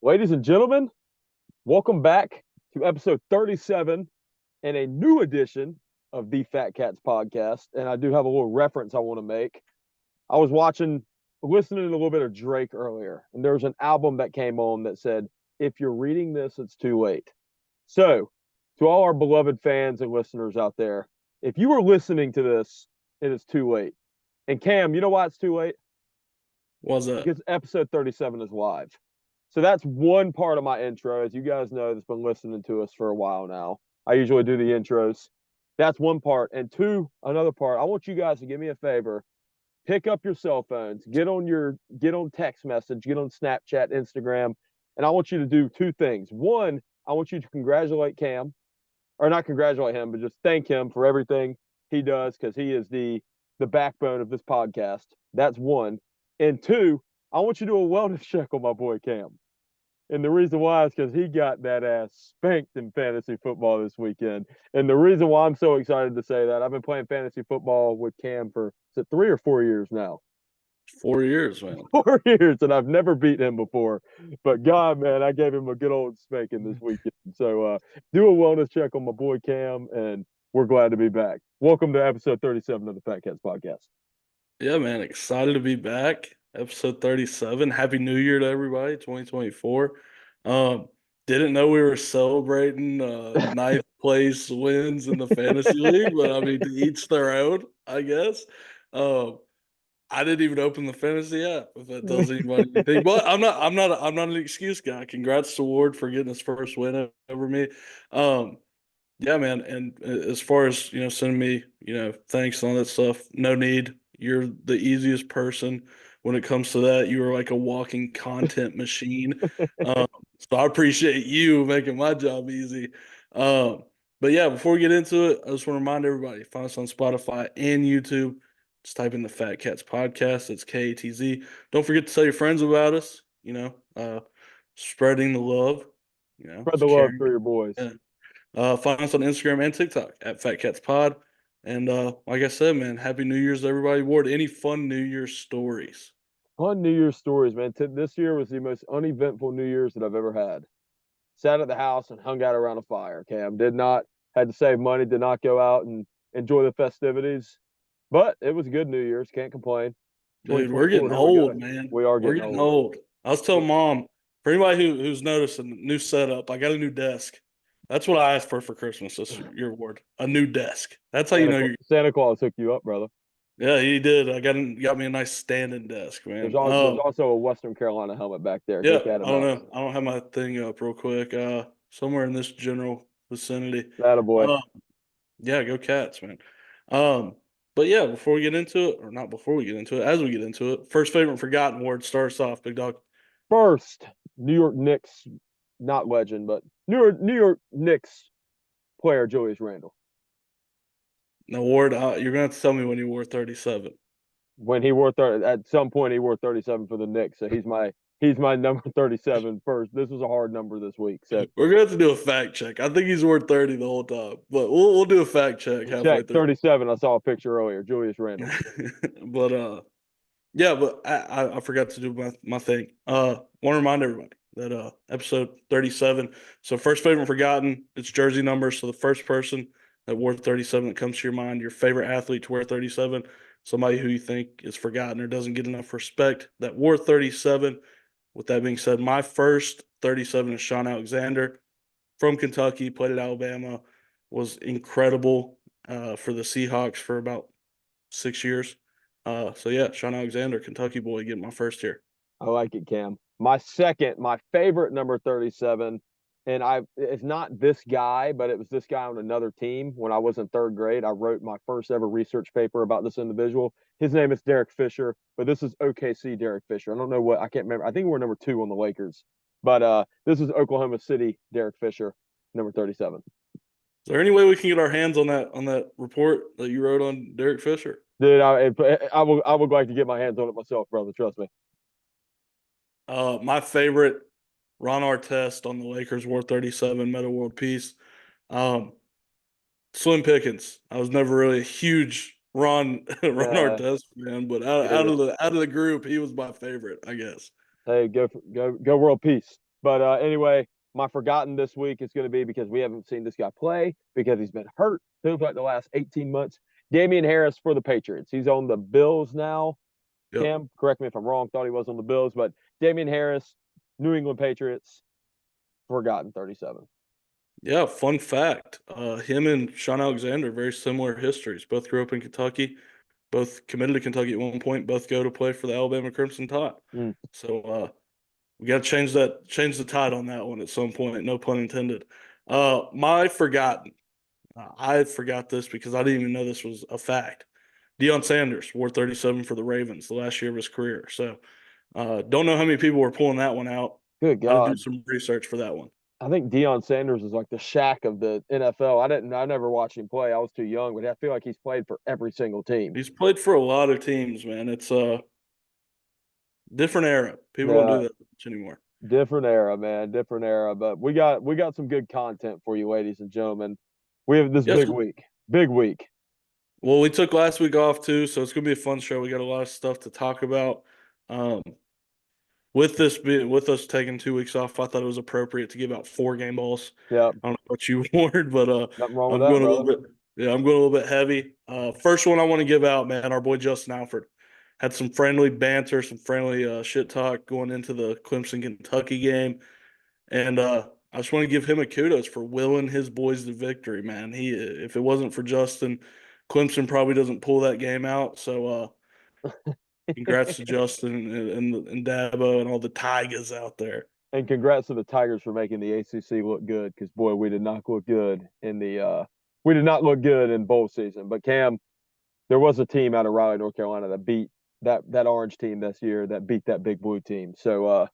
Ladies and gentlemen, welcome back to episode 37 and a new edition of the Fat Katz Podcast. And I do have a little reference I want to make. I was listening to a little bit of Drake earlier, and there was an album that came on that said, "If you're reading this, it's too late." So, to all our beloved fans and listeners out there, if you are listening to this, it is too late. And Cam, you know why it's too late? Was that? Because episode 37 is live. So that's one part of my intro. As you guys know, that's been listening to us for a while now. I usually do the intros. That's one part. And two, another part, I want you guys to give me a favor. Pick up your cell phones, get on text message, get on Snapchat, Instagram, and I want you to do two things. One, I want you to congratulate Cam, or not congratulate him, but just thank him for everything he does because he is the backbone of this podcast. That's one. And two, I want you to do a wellness check on my boy Cam. And the reason why is because he got that ass spanked in fantasy football this weekend. And the reason why I'm so excited to say that, I've been playing fantasy football with Cam for, is it 3 or 4 years now? 4 years, man. 4 years, and I've never beat him before. But God, man, I gave him a good old spanking this weekend. So do a wellness check on my boy Cam, and we're glad to be back. Welcome to episode 37 of the Fat Katz Podcast. Yeah, man. Excited to be back. Episode 37. Happy New Year to everybody, 2024. Didn't know we were celebrating ninth place wins in the fantasy league, but I mean, to each their own, I guess. I didn't even open the fantasy app, if that tells anybody anything. But I'm not an excuse guy. Congrats to Ward for getting his first win over me. Yeah, man. And as far as, sending me, thanks and all that stuff, no need. You're the easiest person when it comes to that. You are like a walking content machine. Um, so I appreciate you making my job easy. Um, but yeah, before we get into it, I just want to remind everybody, find us on Spotify and YouTube. Just type in the Fat Katz Podcast. It's KATZ. Don't forget to tell your friends about us, spreading the love, Spread the love sharing. for your boys. Yeah. Find us on Instagram and TikTok at Fat Katz Pod. And like I said, man, Happy New Year's to everybody. Ward, any fun New Year's stories? Fun New Year's stories, man. This year was the most uneventful New Year's that I've ever had. Sat at the house and hung out around a fire. Cam did not had to save money, did not go out and enjoy the festivities, but it was a good New Year's. Can't complain. Dude, we're 2024, getting here we old, go. man. We are We're getting getting old. old. I was telling Mom, for anybody who's noticing, new setup, I got a new desk. That's what I asked for Christmas this year, Ward. A new desk. That's how you know you're. Santa Claus hooked you up, brother. Yeah, he did. I got me a nice standing desk, There's man. also a Western Carolina helmet back there. Go Yeah, cat I him don't out. know. I don't have my thing up real quick. Somewhere in this general vicinity. That a boy. Um, yeah, go Cats, man. Um, but yeah, before we get into it, or not before we get into it, as we get into it, first favorite forgotten word starts off, big dog. First, New York Knicks, not legend, but New York Knicks player Julius Randle. Now, Ward, you're gonna have to tell me when you wore 37. When he wore 30, at some point he wore 37 for the Knicks, so he's my number 37 first. This was a hard number this week, so We're gonna have to do a fact check. I think he's worth 30 the whole time, but we'll do a fact check halfway check through. 37. I saw a picture earlier, Julius Randle. But yeah, but I forgot to do my thing. Want to remind everybody that episode 37. So first favorite forgotten, it's jersey number. So the first person that wore 37 that comes to your mind, your favorite athlete to wear 37, somebody who you think is forgotten or doesn't get enough respect that wore 37. With that being said, my first 37 is Sean Alexander from Kentucky, played at Alabama, was incredible for the Seahawks for about 6 years. So yeah, Sean Alexander, Kentucky boy, getting my first here. I like it, Cam. My favorite number 37, and it's not this guy, but it was this guy on another team when I was in third grade. I wrote my first ever research paper about this individual. His name is Derek Fisher, but this is OKC Derek Fisher. I don't know I can't remember. I think we're number 2 on the Lakers, but this is Oklahoma City Derek Fisher, number 37. Is there any way we can get our hands on that report that you wrote on Derek Fisher? Dude, I would like to get my hands on it myself, brother. Trust me. My favorite, Ron Artest on the Lakers wore 37, Meta World Peace. Slim Pickens. I was never really a huge Ron Artest fan, but out of the group, he was my favorite, I guess. Hey, go world peace. But anyway, my forgotten this week is going to be because we haven't seen this guy play because he's been hurt. Feels like the last 18 months. Damian Harris for the Patriots. He's on the Bills now. Yep. Cam, correct me if I'm wrong. Thought he was on the Bills, but Damian Harris, New England Patriots, forgotten 37. Yeah, fun fact. Him and Sean Alexander, very similar histories. Both grew up in Kentucky, both committed to Kentucky at one point, both go to play for the Alabama Crimson Tide. Mm. So we got to change the tide on that one at some point. No pun intended. My forgotten. I forgot this because I didn't even know this was a fact. Deion Sanders wore 37 for the Ravens the last year of his career. So don't know how many people were pulling that one out. Good I had to do God. some research for that one. I think Deion Sanders is like the Shaq of the NFL. I never watched him play. I was too young, but I feel like he's played for every single team. He's played for a lot of teams, man. It's a different era. People don't Yeah, do that much anymore. different era, man. Different era. But we got some good content for you, ladies and gentlemen. We have this Yes. big week. Big week. Well, we took last week off too, so it's gonna be a fun show. We got a lot of stuff to talk about. Um, with us taking 2 weeks off, I thought it was appropriate to give out 4 game balls. Yeah, I don't know what you wanted, but nothing wrong with I'm that, going a little brother. bit. Yeah, I'm going a little bit heavy. First one I want to give out, man. Our boy Justin Alford had some friendly banter, some friendly shit talk going into the Clemson Kentucky game, and I just want to give him a kudos for willing his boys to victory, man. If it wasn't for Justin, Clemson probably doesn't pull that game out. So congrats to Justin and Dabo and all the Tigers out there. And congrats to the Tigers for making the ACC look good because boy, we did not look good in bowl season. But Cam, there was a team out of Raleigh, North Carolina that beat that orange team this year that beat that big blue team. So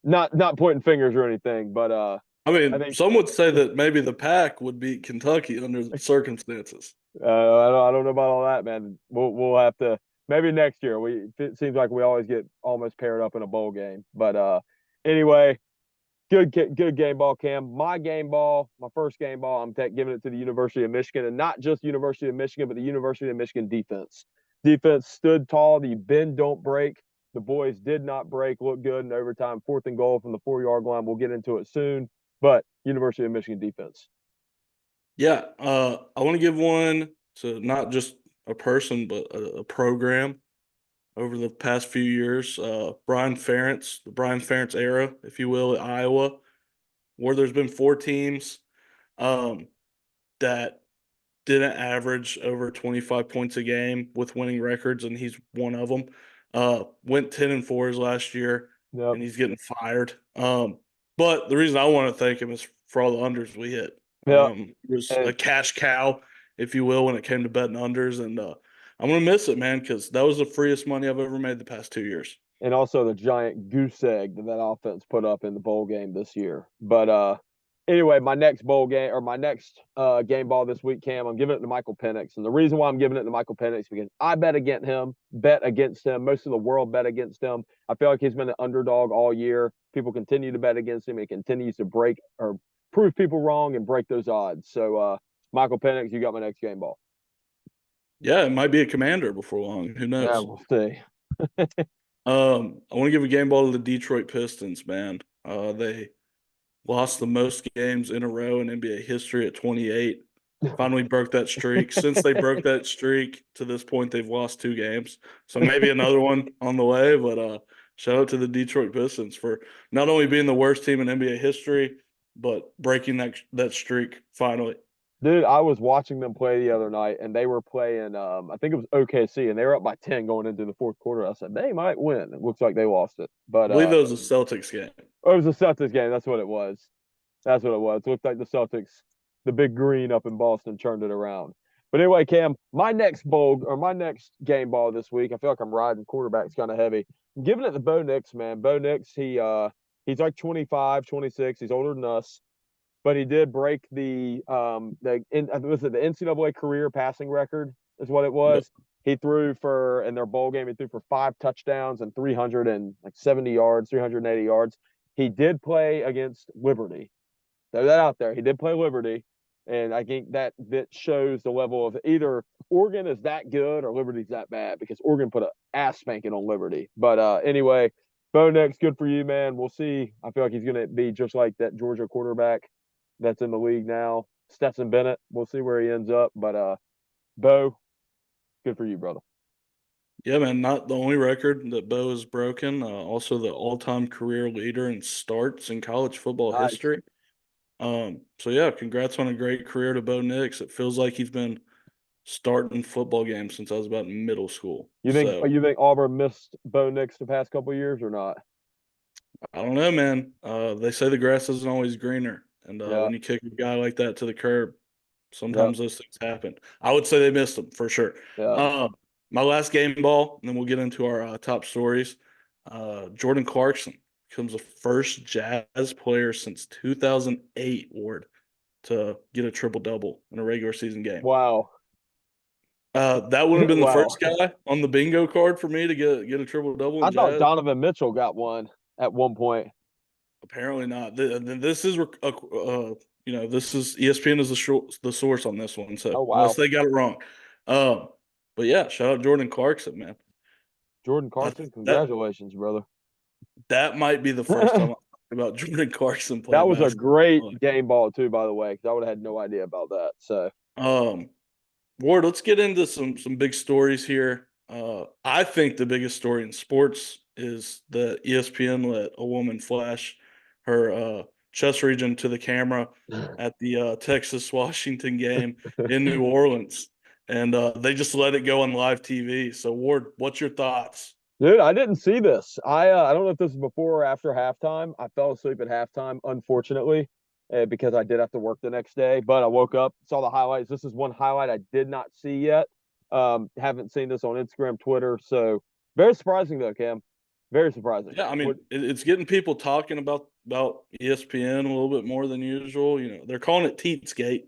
not pointing fingers or anything, but I I mean, think some would say that maybe the Pack would beat Kentucky under the circumstances. I don't know about all that, man. We'll have to maybe next year. It seems like we always get almost paired up in a bowl game. But anyway, good game ball, Cam. My game ball, my first game ball, I'm giving it to the University of Michigan, and not just University of Michigan, but the University of Michigan defense. Defense stood tall. The bend don't break. The boys did not break. Looked good in overtime. 4th and goal from the 4-yard line. We'll get into it soon. But University of Michigan defense. Yeah, I want to give one to not just a person, but a program over the past few years. Brian Ferentz, the Brian Ferentz era, if you will, at Iowa, where there's been 4 teams that didn't average over 25 points a game with winning records, and he's one of them. Went 10-4 his last year, Yep. and he's getting fired. But the reason I want to thank him is for all the unders we hit. Yep. It was a cash cow, if you will, when it came to betting unders, and I'm gonna miss it, man, because that was the freest money I've ever made the past 2 years. And also the giant goose egg that offense put up in the bowl game this year. But anyway, my next bowl game or my next game ball this week, Cam, I'm giving it to Michael Penix. And the reason why I'm giving it to Michael Penix is because I bet against him. Most of the world bet against him. I feel like he's been an underdog all year. People continue to bet against him. He continues to break or prove people wrong and break those odds. So Michael Penix, you got my next game ball. Yeah, it might be a commander before long. Who knows? Yeah, we'll see. I want to give a game ball to the Detroit Pistons, man. They lost the most games in a row in NBA history at 28. Finally broke that streak. Since they broke that streak to this point, they've lost 2 games. So maybe another one on the way. But shout out to the Detroit Pistons for not only being the worst team in NBA history, but breaking that streak finally. Dude, I was watching them play the other night, and they were playing. I think it was OKC, and they were up by 10 going into the 4th quarter. I said they might win. It looks like they lost it, I but believe that was a Celtics game. it was a Celtics game. That's what it was. That's what it was. It looked like the Celtics, the big green up in Boston, turned it around. But anyway, Cam, my next game ball this week, I feel like I'm riding quarterbacks kind of heavy. I'm giving it to Bo Nix, man. Bo Nix, he's like 25, 26. He's older than us. But he did break the NCAA career passing record is what it was. Yep. He threw in their bowl game, he threw for 5 touchdowns and 370 yards, 380 yards. He did play against Liberty. Throw that out there. He did play Liberty. And I think that shows the level of either Oregon is that good or Liberty's that bad because Oregon put an ass spanking on Liberty. But anyway, Bo Nix, good for you, man. We'll see. I feel like he's going to be just like that Georgia quarterback that's in the league now, Stetson Bennett. We'll see where he ends up. But Bo, good for you, brother. Yeah, man, not the only record that Bo has broken, also the all-time career leader in starts in college football Nice. history. So yeah, congrats on a great career to Bo Nix. It feels like he's been starting football games since I was about in middle school. So You think Auburn missed Bo Nix the past couple of years or not? I don't know, man. They say the grass isn't always greener, and Yeah, when you kick a guy like that to the curb, yeah, sometimes those things happen. I would say they missed him for sure. yeah. Uh, my last game ball, and then we'll get into our top stories. Jordan Clarkson becomes the first Jazz player since 2008, Ward, to get a triple double in a regular season game. Wow. That would have been the Wow. first guy on the bingo card for me to get a triple double I in thought Jazz. Donovan Mitchell got one at one point. Apparently not. This is this is ESPN is the source on this one. So Oh, unless wow. they got it wrong, um, but yeah, shout out Jordan Clarkson, man. Jordan I, Clarkson, that congratulations, brother. that might be the first time I talk about Jordan Clarkson That playing was a great basketball. game ball too, by the way, because I would have had no idea about that. So Um, Ward, let's get into some big stories here. I think the biggest story in sports is that ESPN let a woman flash her chest region to the camera at the Texas Washington game in New Orleans, and they just let it go on live TV. So, Ward, what's your thoughts? dude, I didn't see this. I don't know if this is before or after halftime. I fell asleep at halftime, unfortunately, because I did have to work the next day. But I woke up, saw the highlights. This is one highlight I did not see yet. Haven't seen this on Instagram, Twitter. So very surprising though, Cam. Very surprising. Yeah, I mean, What, it's getting people talking about ESPN a little bit more than usual. You know, they're calling it Teatsgate.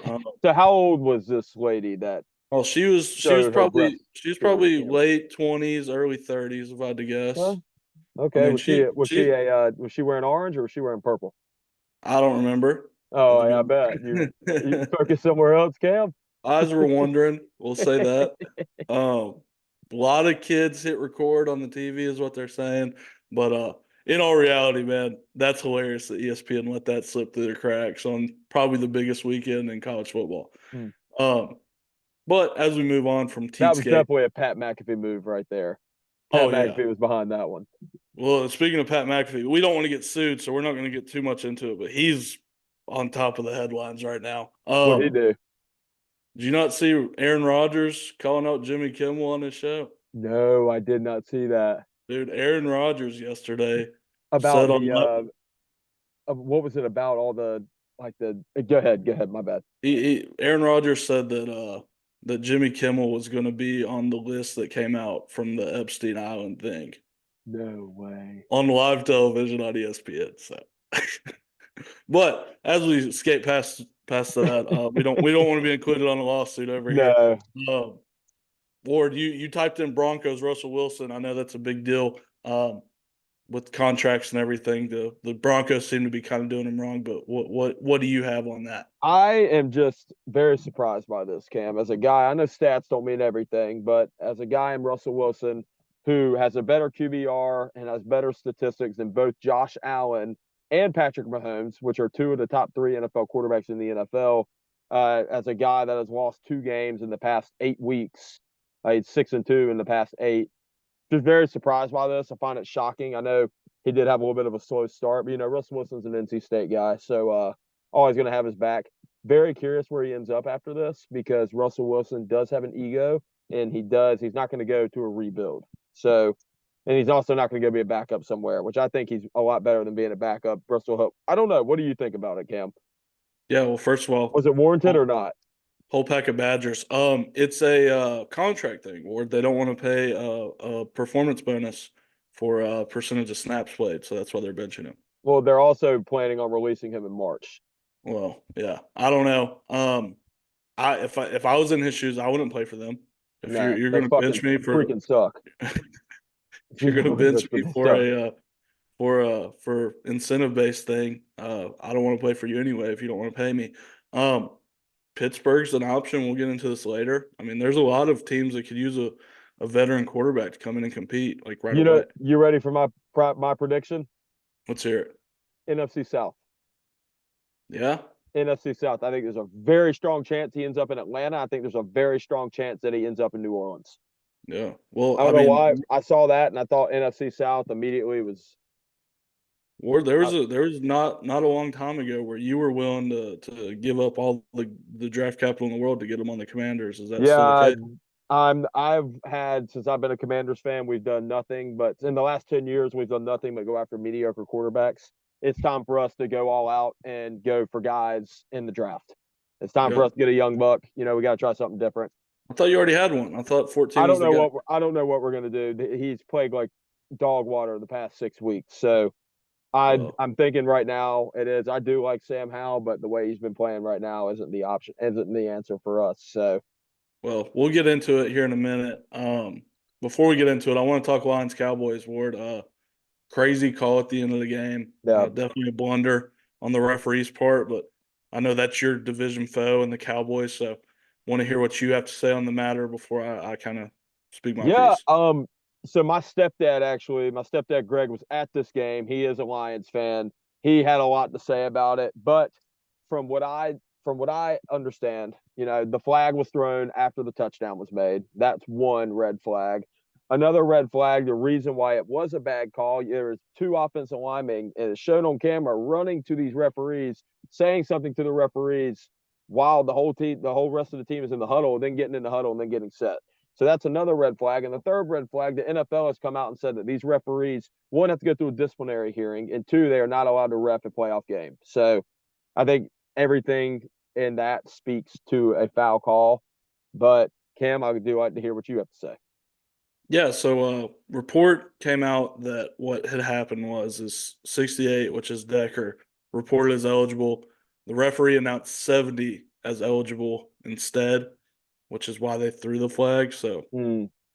Um, so how old was this lady that Oh, she was showed her probably breast to the camera? late 20s, early 30s, if I had to Huh? guess. I Okay. mean, Was she wearing orange or was she wearing purple? I don't remember. Oh, To be yeah, I bet you honest. focus somewhere else, Cam. Eyes were wondering. We'll say that. Um, a lot of kids hit record on the TV is what they're saying, but in all reality, man, that's hilarious that ESPN let that slip through the cracks on probably the biggest weekend in college football. Hmm. Um, but as we move on from That was Teatsgate, definitely a Pat McAfee move right there. Pat oh yeah. McAfee was behind that one. Well, speaking of Pat McAfee, we don't want to get sued, so we're not going to get too much into it. But he's on top of the headlines right now. What'd he do? Did you not see Aaron Rodgers calling out Jimmy Kimmel on his show? No, I did not see that. Dude, Aaron Rodgers yesterday said About on the what was it about all the like the go ahead, my bad. Aaron Rodgers said that Jimmy Kimmel was going to be on the list that came out from the Epstein Island thing No way. on live television on ESPN. So, but as we skate past that, we don't want to be included on a lawsuit over here. No. Um, Ward, you typed in Broncos Russell Wilson. I know that's a big deal with contracts and everything. The Broncos seem to be kind of doing him wrong. But what do you have on that? I am just very surprised by this, Cam. As a guy, I know stats don't mean everything, but as a guy in Russell Wilson who has a better QBR and has better statistics than both Josh Allen and Patrick Mahomes, which are two of the top three NFL quarterbacks in the NFL, as a guy that has lost two games in the past 8 weeks, he's 6-2 in the past eight. Just very surprised by this. I find it shocking. I know he did have a little bit of a slow start, but Russell Wilson's an NC State guy, so always going to have his back. Very curious where he ends up after this because Russell Wilson does have an ego, and he's not going to go to a rebuild. So, and he's also not going to go be a backup somewhere, which I think he's a lot better than being a backup. I don't know. What do you think about it, Cam? Yeah, well, first of all, Was it warranted or not? whole pack of Badgers. It's a contract thing, or they don't want to pay a performance bonus for a percentage of snaps played, so that's why they're benching him. Well, they're also planning on releasing him in March. Well, yeah, I don't know. If I was in his shoes, I wouldn't play for them. If No, you're they going to bench fucking me for freaking suck. if you're going to bench me They for suck. a for incentive based thing, I don't want to play for you anyway if you don't want to pay me. Um, Pittsburgh's an option. We'll get into this later. I mean, there's a lot of teams that could use a veteran quarterback to come in and compete like right You know, away. you ready for my prediction? Let's hear it. NFC South. Yeah. NFC South. I think there's a very strong chance he ends up in Atlanta. I think there's a very strong chance that he ends up in New Orleans. Yeah. Well, I I don't know mean, why. I saw that and I thought NFC South immediately was. Ward, there was not a long time ago where you were willing to give up all the draft capital in the world to get him on the Commanders. Is that still the Yeah, case? I've had since I've been a Commanders fan, we've done nothing but in the last 10 years we've done nothing but go after mediocre quarterbacks. It's time for us to go all out and go for guys in the draft. It's time for Yeah. us to get a young buck. You know, we got to try something different. I thought you already had one. I thought 14 was the guy. I don't know what we're gonna do. He's played like dog water the past 6 weeks. So I'm thinking right now it is. I do like Sam Howell, but the way he's been playing right now isn't the option, isn't the answer for us. So Well, we'll get into it here in a minute. Before we get into it, I want to talk Lions Cowboys, Ward. Crazy call at the end of the game. yeah, Definitely a blunder on the referee's part, but I know that's your division foe and the Cowboys, so want to hear what you have to say on the matter before I kind of speak my yeah. piece. So my stepdad Greg was at this game. He is a Lions fan. He had a lot to say about it, but from what I from what I understand, you know, the flag was thrown after the touchdown was made. That's one red flag. Another red flag, the reason why it was a bad call, there was two offensive linemen, and it's shown on camera, running to these referees, saying something to the referees while the whole rest of the team is in the huddle, then getting in the huddle and then getting set. So that's another red flag. And the third red flag, the NFL has come out and said that these referees, one, have to go through a disciplinary hearing, and two, they are not allowed to ref a playoff game. So I think everything in that speaks to a foul call. But Cam, I do like to hear what you have to say. Yeah, so report came out that what had happened is 68, which is Decker, reported as eligible. The referee announced 70 as eligible instead, which is why they threw the flag. So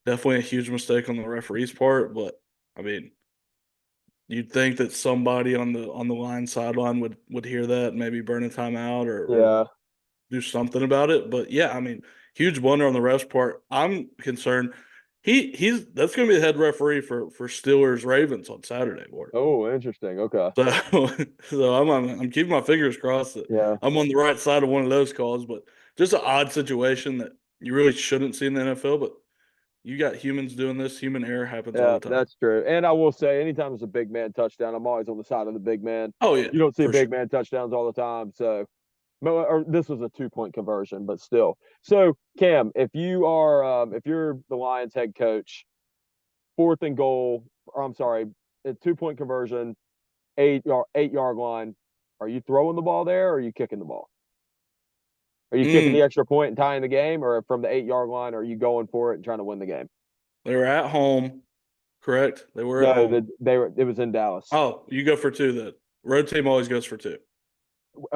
definitely a huge mistake on the referee's part. But I mean, you'd think that somebody on the line sideline would hear that and maybe burn a timeout or Yeah. do something about it. But yeah, I mean, huge blunder on the ref's part. I'm concerned. He's that's going to be the head referee for Steelers Ravens on Saturday, Ward. Oh, interesting. Okay. So so I'm keeping my fingers crossed that Yeah. I'm on the right side of one of those calls. But just an odd situation that you really shouldn't see in the NFL. But you got humans doing this. Human error happens all Yeah, the time. that's true. And I will say, anytime it's a big man touchdown, I'm always on the side of the big man. Oh yeah, You don't see for big sure. man touchdowns all the time. So, or this was a 2-point conversion, but still. So, Cam, if you're the Lions head coach, fourth and goal, or I'm sorry, a 2-point conversion, 8-yard line, are you throwing the ball there or are you kicking the ball? Are you kicking the extra point and tying the game, or from the 8-yard line, are you going for it and trying to win the game? They were at home, correct? They were at No, home. they were. It was in Dallas. Oh, you go for two. The road team always goes for two.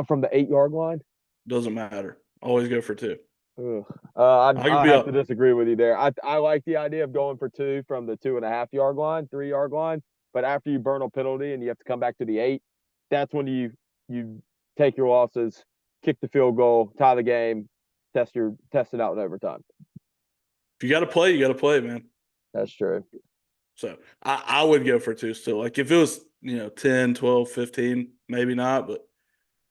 From the 8-yard line. Doesn't matter. Always go for two. I could I be have to up. disagree with you there. I like the idea of going for two from the 2.5-yard line, 3-yard line. But after you burn a penalty and you have to come back to the 8, that's when you take your losses, kick the field goal, tie the game, test it out in overtime. If you got to play, man. That's true. So I would go for two still. Like if it was, 10, 12, 15, maybe not. But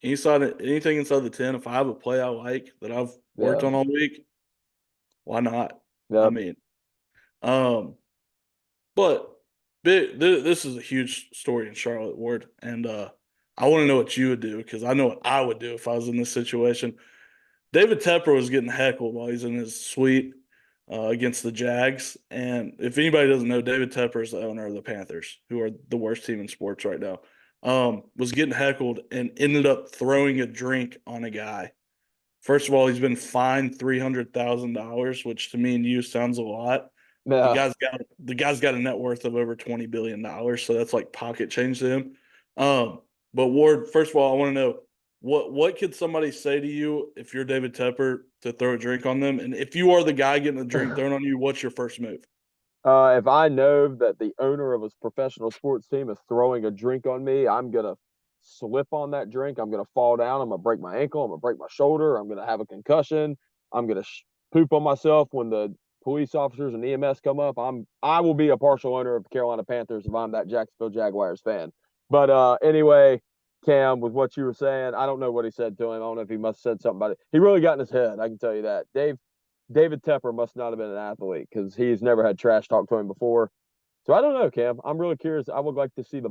anything inside the 10, if I have a play I like that I've worked Yeah. on all week, why not? I Yep. mean, but this is a huge story in Charlotte, Ward. And I want to know what you would do because I know what I would do if I was in this situation. David Tepper was getting heckled while he's in his suite against the Jags. And if anybody doesn't know, David Tepper is the owner of the Panthers, who are the worst team in sports right now. Was getting heckled and ended up throwing a drink on a guy. First of all, he's been fined $300,000, which to me and you sounds a lot. The Yeah. guy's got a net worth of over $20 billion, so that's like pocket change to him. But Ward, first of all, I want to know what could somebody say to you if you're David Tepper to throw a drink on them, and if you are the guy getting a drink thrown on you, what's your first move? If I know that the owner of a professional sports team is throwing a drink on me, I'm gonna slip on that drink. I'm gonna fall down. I'm gonna break my ankle. I'm gonna break my shoulder. I'm gonna have a concussion. I'm gonna poop on myself when the police officers and EMS come up, I will be a partial owner of the Carolina Panthers if I'm that Jacksonville Jaguars fan. But anyway, Cam, with what you were saying, I don't know what he said to him. I don't know if he must have said something about it. He really got in his head, I can tell you that. David Tepper must not have been an athlete because he's never had trash talk to him before. So I don't know, Cam. I'm really curious. I would like to see the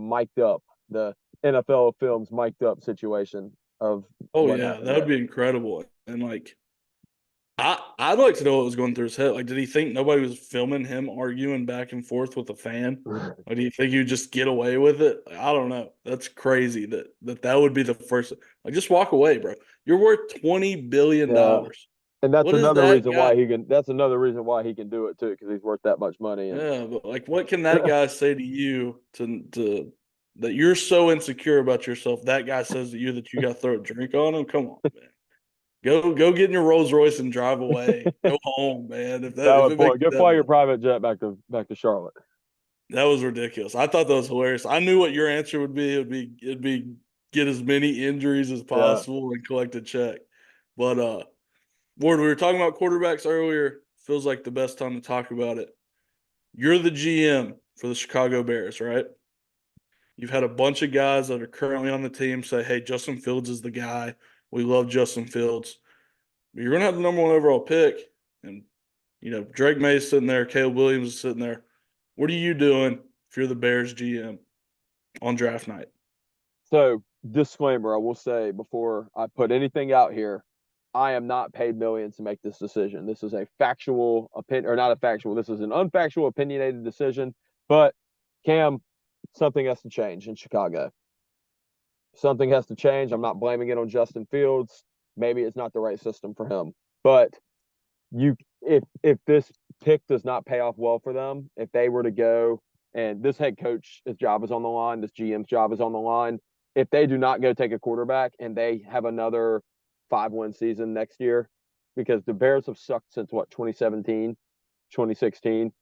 NFL films mic'd up situation of Oh what yeah, happened that would there. be incredible. And like I'd like to know what was going through his head. Like, did he think nobody was filming him arguing back and forth with a fan? Or do you think you just get away with it? Like, I don't know. That's crazy that would be the first. Like, just walk away, bro. You're worth $20 billion. Yeah. And that's What is another that reason guy? why he can. That's another reason why he can do it too, because he's worth that much money. And Yeah, but like, what can that guy say to you to that you're so insecure about yourself? That guy says to you that you got to throw a drink on him. Come on, man. Go get in your Rolls Royce and drive away. Go home, man. If valid it makes point. you Go that fly your mad. private jet back to Charlotte. That was ridiculous. I thought that was hilarious. I knew what your answer would be. It'd be get as many injuries as Yeah. possible and collect a check. But Ward, we were talking about quarterbacks earlier. Feels like the best time to talk about it. You're the GM for the Chicago Bears, right? You've had a bunch of guys that are currently on the team say, "Hey, Justin Fields is the guy. We love Justin Fields." But you're gonna have the number one overall pick, and Drake May's sitting there, Caleb Williams is sitting there. What are you doing if you're the Bears GM on draft night? So, disclaimer, I will say before I put anything out here, I am not paid millions to make this decision. This is a factual opinion, or not a factual. This is an unfactual, opinionated decision. But Cam, something has to change in Chicago. Something has to change. I'm not blaming it on Justin Fields. Maybe it's not the right system for him. But if this pick does not pay off well for them, if they were to go and this head coach, his job is on the line, this GM's job is on the line. If they do not go take a quarterback and they have another 5-win season next year, because the Bears have sucked since what, 2017, 2016,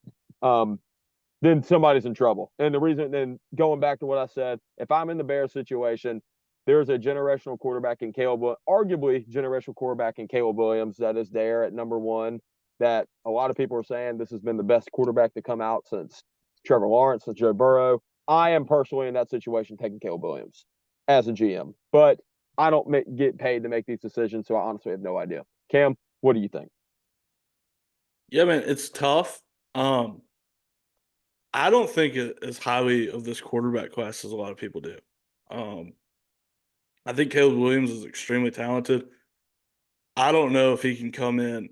then somebody's in trouble. And the reason, then going back to what I said, if I'm in the Bears situation, there's a generational quarterback in arguably generational quarterback in Caleb Williams that is there at number one, that a lot of people are saying this has been the best quarterback to come out since Trevor Lawrence, since Joe Burrow. I am personally in that situation taking Caleb Williams as a GM, but I don't get paid to make these decisions, so I honestly have no idea. Cam, what do you think? Yeah, man, it's tough. I don't think as highly of this quarterback class as a lot of people do. I think Caleb Williams is extremely talented. I don't know if he can come in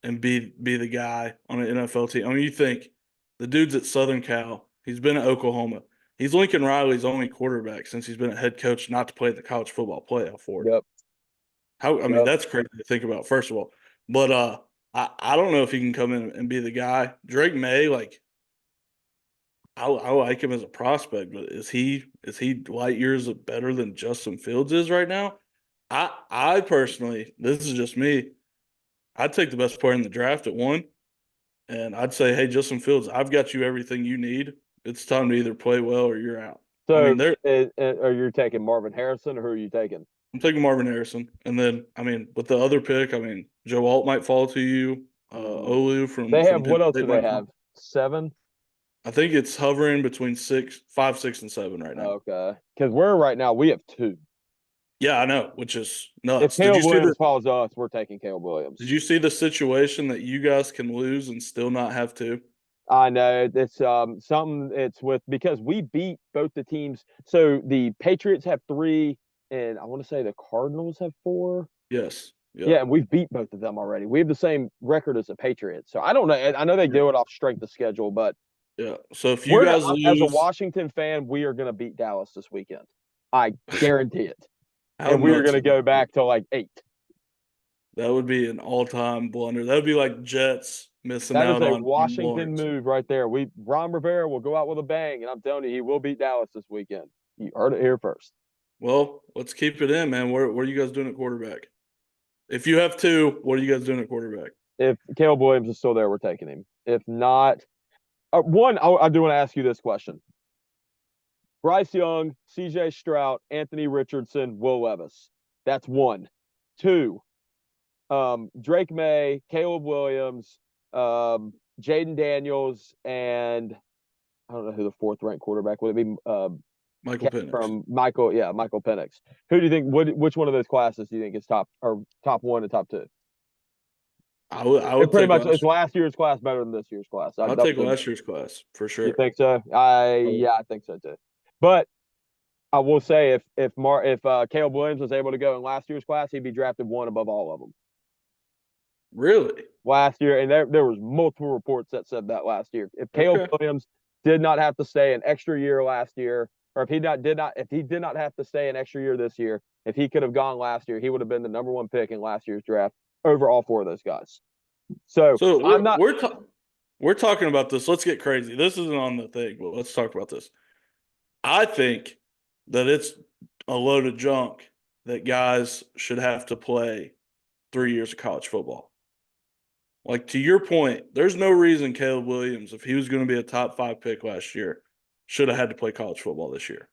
and be the guy on an NFL team. I mean, you think the dude's at Southern Cal. He's been at Oklahoma. He's Lincoln Riley's only quarterback since he's been a head coach not to play in the college football playoff for it. Yep. I mean, that's crazy to think about, first of all. But I don't know if he can come in and be the guy. Drake May, like, I like him as a prospect, but is he light years better than Justin Fields is right now? I personally, this is just me. I'd take the best player in the draft at one, and I'd say, hey, Justin Fields, I've got you everything you need. It's time to either play well or you're out. I So, mean, there. are you taking Marvin Harrison, or who are you taking? I'm taking Marvin Harrison, and then I mean, with the other pick, I mean, Joe Alt might fall to you. Olu They from have, Penn what else do State they might have? fall. 7? I think it's hovering between 5, 6, and 7 right now. Okay. Because we're right now, we have 2. Yeah, I know, which is If nuts. Caleb Williams falls to us, we're taking Caleb Did Williams. you see the situation that you guys can lose and still not have two? I know it's something. It's with, because we beat both the teams. So the Patriots have 3, and I want to say the Cardinals have 4. Yes. Yep. Yeah, and we've beat both of them already. We have the same record as the Patriots. So I don't know. I know they do it off strength of schedule, but Yeah. So if you guys as a lose, Washington fan, we are going to beat Dallas this weekend. I guarantee it. how And we are nuts going to would go that be? back to like 8. That would be an all-time blunder. That would be like Jets missing That is out a on Washington Lawrence. move right there. Ron Rivera will go out with a bang, and I'm telling you, he will beat Dallas this weekend. You heard it here first. Well, let's keep it in, man. What are you guys doing at quarterback? If you have two, what are you guys doing at quarterback? If Caleb Williams is still there, we're taking him. If not, I do want to ask you this question. Bryce Young, CJ Stroud, Anthony Richardson, Will Levis. That's 1. 2, Drake May, Caleb Williams, Jaden Daniels, and I don't know who the fourth ranked quarterback would it be. Michael Penix. Michael Penix. Who do you think? Which one of those classes do you think is top one and top two? I would pretty take much it's last year's class better than this year's class. I'll take last year's class for sure. You think so? I think so too. But I will say if Caleb Williams was able to go in last year's class, he'd be drafted one above all of them. Really? Last year, and there was multiple reports that said that last year. If Caleb Williams did not have to stay an extra year last year, or if he did not have to stay an extra year this year, if he could have gone last year, he would have been the number one pick in last year's draft over all four of those guys. So we're talking about this. Let's get crazy. This isn't on the thing, but let's talk about this. I think that it's a load of junk that guys should have to play 3 years of college football. Like, to your point, there's no reason Caleb Williams, if he was going to be a top 5 pick last year, should have had to play college football this year.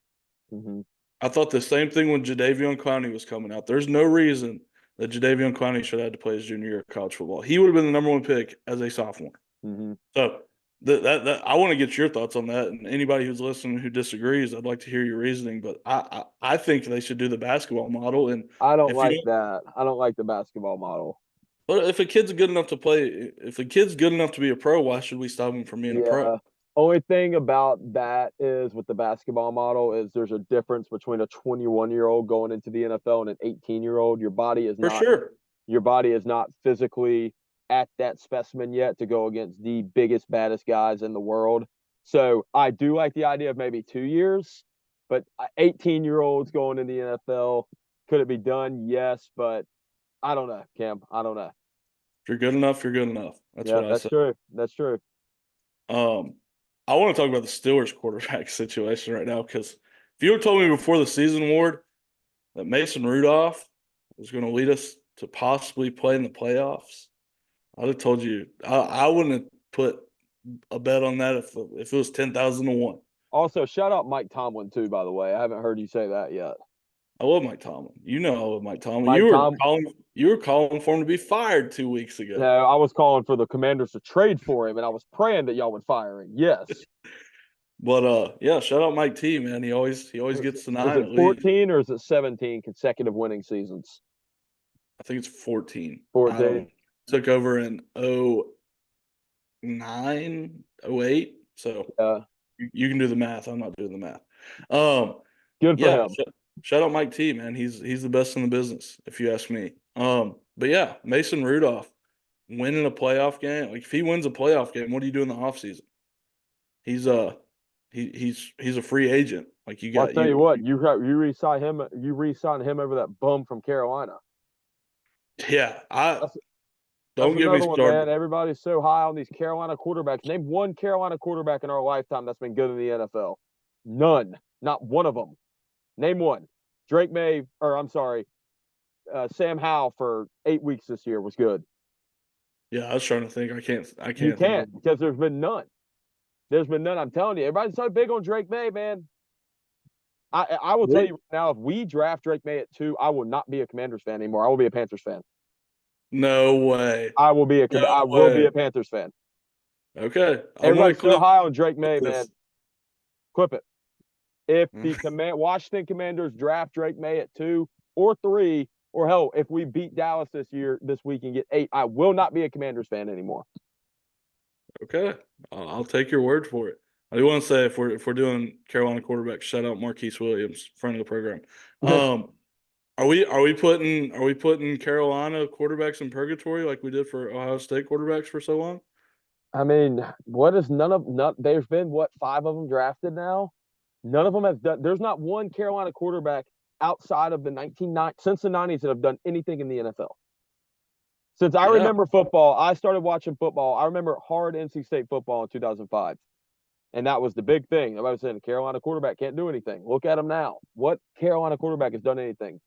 Mm-hmm. I thought the same thing when Jadeveon Clowney was coming out. There's no reason that Jadeveon Clowney should have had to play his junior year of college football. He would have been the number one pick as a sophomore. Mm-hmm. So that I want to get your thoughts on that. And anybody who's listening who disagrees, I'd like to hear your reasoning. But I think they should do the basketball model. And I don't like that. I don't like the basketball model. But if a kid's good enough to play, if a kid's good enough to be a pro, why should we stop him from being a pro? Only thing about that is with the basketball model is there's a difference between a 21-year-old going into the NFL and an 18-year-old. Your body is not physically at that specimen yet to go against the biggest, baddest guys in the world. So I do like the idea of maybe 2 years, but 18-year-olds going in the NFL, could it be done? Yes, but I don't know, Cam. I don't know. If you're good enough, you're good enough. That's what I said. That's true. I want to talk about the Steelers quarterback situation right now, because if you had told me before the season, Ward, that Mason Rudolph was going to lead us to possibly play in the playoffs, I'd have told you I wouldn't have put a bet on that if it was 10,000 to 1. Also, shout out Mike Tomlin too, by the way. I haven't heard you say that yet. I love Mike Tomlin. You know I love Mike Tomlin. You were calling for him to be fired 2 weeks ago. No, I was calling for the Commanders to trade for him, and I was praying that y'all would fire him. Yes. But yeah, shout out Mike T, man. He always gets the 9. Is it 14 or is it 17 consecutive winning seasons? I think it's 14. 14. Took over in 09, 08. So you can do the math. I'm not doing the math. Good for him. Shout out Mike T, man. He's the best in the business, if you ask me. But yeah, Mason Rudolph winning a playoff game. Like, if he wins a playoff game, what do you do in the offseason? He's a free agent. Like, you got. I'll tell you what, you re-sign him. You re-sign him over that bum from Carolina. Yeah, don't get me started. Man. Everybody's so high on these Carolina quarterbacks. Name one Carolina quarterback in our lifetime that's been good in the NFL. None. Not one of them. Name one. Sam Howell for 8 weeks this year was good. Yeah, I was trying to think. I can't. You can't, because there's been none. There's been none. I'm telling you, everybody's so big on Drake May, man. I will tell you right now, if we draft Drake May at 2, I will not be a Commanders fan anymore. I will be a Panthers fan. No way. I will be a Panthers fan. Okay. Everybody's so high on Drake May, man. Clip it. If the Washington Commanders draft Drake May at 2 or 3, or hell, if we beat Dallas this week and get 8, I will not be a Commanders fan anymore. Okay, I'll take your word for it. I do want to say, if we're doing Carolina quarterbacks, shout out Marquise Williams, friend of the program. Are we putting Carolina quarterbacks in purgatory like we did for Ohio State quarterbacks for so long? I mean, there's been 5 of them drafted now. None of them have done. There's not one Carolina quarterback outside of since the 90s that have done anything in the NFL. Since I remember football, I started watching football. I remember hard NC State football in 2005. And that was the big thing. Everybody was saying, Carolina quarterback can't do anything. Look at him now. What Carolina quarterback has done anything?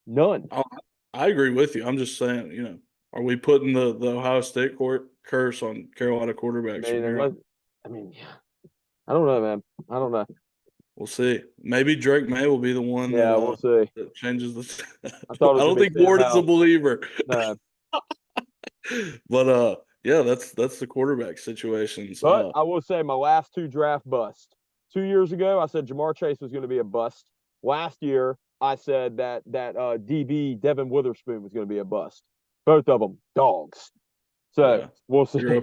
None. I agree with you. I'm just saying, are we putting the Ohio State curse on Carolina quarterbacks? I don't know, man. I don't know. We'll see. Maybe Drake May will be the one we'll see. That changes the – I don't think Ward is a believer. No. But, Yeah, that's the quarterback situations. But I will say my last two draft busts. 2 years ago, I said Jamar Chase was going to be a bust. Last year, I said that DB Devin Witherspoon was going to be a bust. Both of them dogs. So Yeah, we'll see. you're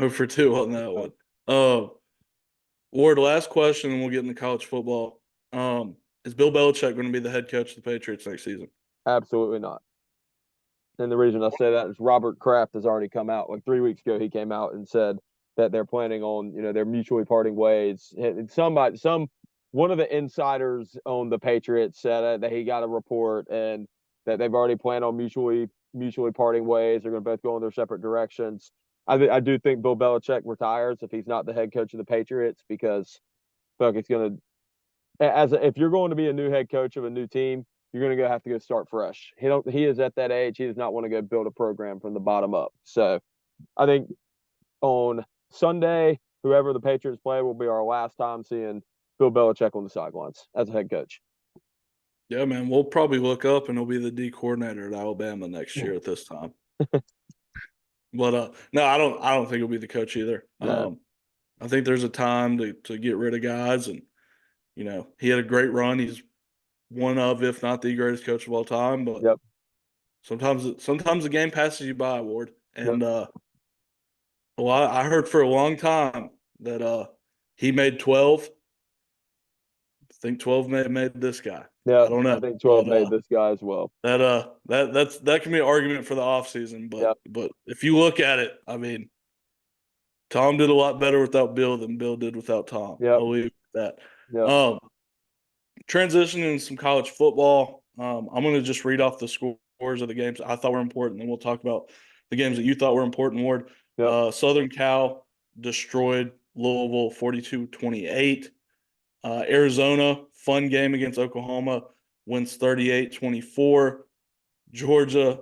0 for 2 on that one. Ward, last question, and we'll get into college football. Is Bill Belichick going to be the head coach of the Patriots next season? Absolutely not. And the reason I say that is Robert Kraft has already come out. Like 3 weeks ago, he came out and said that they're planning on, they're mutually parting ways. And one of the insiders on the Patriots said that he got a report and that they've already planned on mutually parting ways. They're going to both go in their separate directions. I do think Bill Belichick retires if he's not the head coach of the Patriots because fuck, it's going to if you're going to be a new head coach of a new team, you're going to have to go start fresh. He is at that age. He does not want to go build a program from the bottom up. So I think on Sunday, whoever the Patriots play will be our last time seeing Bill Belichick on the sidelines as a head coach. Yeah, man. We'll probably look up and he'll be the D coordinator at Alabama next year at this time. But no, I don't think he'll be the coach either. No. I think there's a time to get rid of guys, and he had a great run. He's one of, if not the greatest coach of all time. But yep. sometimes the game passes you by, Ward. And yep. I heard for a long time that he made 12. I think 12 may have made this guy. Yeah, I don't know. I think 12 made this guy as well. That can be an argument for the offseason, but if you look at it, I mean, Tom did a lot better without Bill than Bill did without Tom. Yep. I'll leave it at that. Yep. Transitioning to some college football, I'm going to just read off the scores of the games I thought were important, and we'll talk about the games that you thought were important, Ward. Yep. Southern Cal destroyed Louisville 42-28. Arizona, fun game against Oklahoma, wins 38-24. Georgia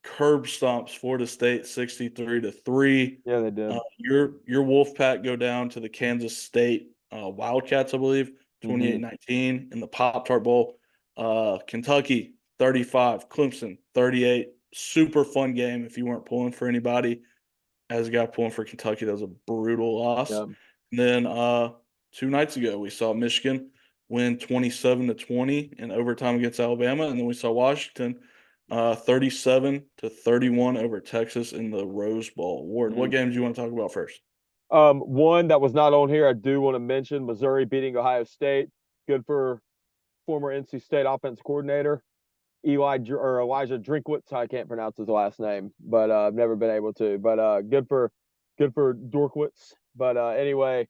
curb stomps Florida State 63-3. Yeah, they did. Your Wolfpack go down to the Kansas State Wildcats, I believe, 28-19 in the Pop-Tart Bowl. Kentucky 35, Clemson 38. Super fun game if you weren't pulling for anybody. As a guy pulling for Kentucky, that was a brutal loss. Yeah. And then 2 nights ago, we saw Michigan win 27-20 in overtime against Alabama, and then we saw Washington 37-31 over Texas in the Rose Bowl. Ward, what games do you want to talk about first? One that was not on here, I do want to mention Missouri beating Ohio State. Good for former NC State offense coordinator Elijah Drinkwitz. I can't pronounce his last name, but I've never been able to. But good for Dorkwitz. But anyway,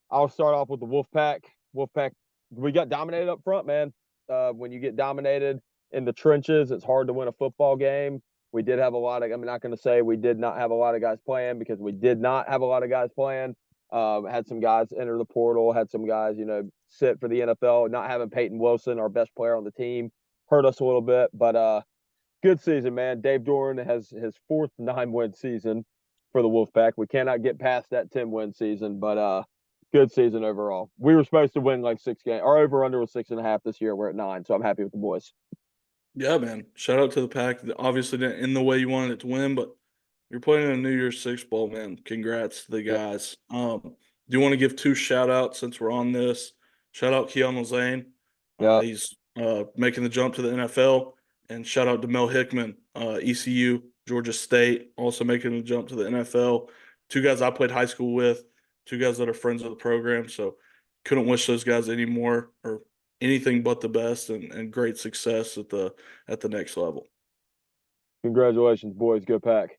I'll start off with the Wolfpack. Wolfpack, we got dominated up front, man. When you get dominated in the trenches, it's hard to win a football game. We did have a lot of, I'm not going to say we did not have a lot of guys playing because we did not have a lot of guys playing. Had some guys enter the portal, had some guys, sit for the NFL. Not having Peyton Wilson, our best player on the team, hurt us a little bit. But good season, man. Dave Doran has his 4th 9-win season for the Wolfpack. We cannot get past that 10-win season, but good season overall. We were supposed to win like 6 games. Our over-under was 6.5 this year. We're at 9, so I'm happy with the boys. Yeah, man. Shout out to the Pack. Obviously didn't end the way you wanted it to win, but you're playing in a New Year's Six Bowl, man. Congrats to the guys. Do you want to give 2 shout-outs since we're on this? Shout out Keanu Zane. He's making the jump to the NFL. And shout out to Mel Hickman, ECU, Georgia State, also making the jump to the NFL. 2 guys I played high school with, 2 guys that are friends of the program. So couldn't wish those guys any more or anything but the best and great success at the next level. Congratulations, boys. Go Pack.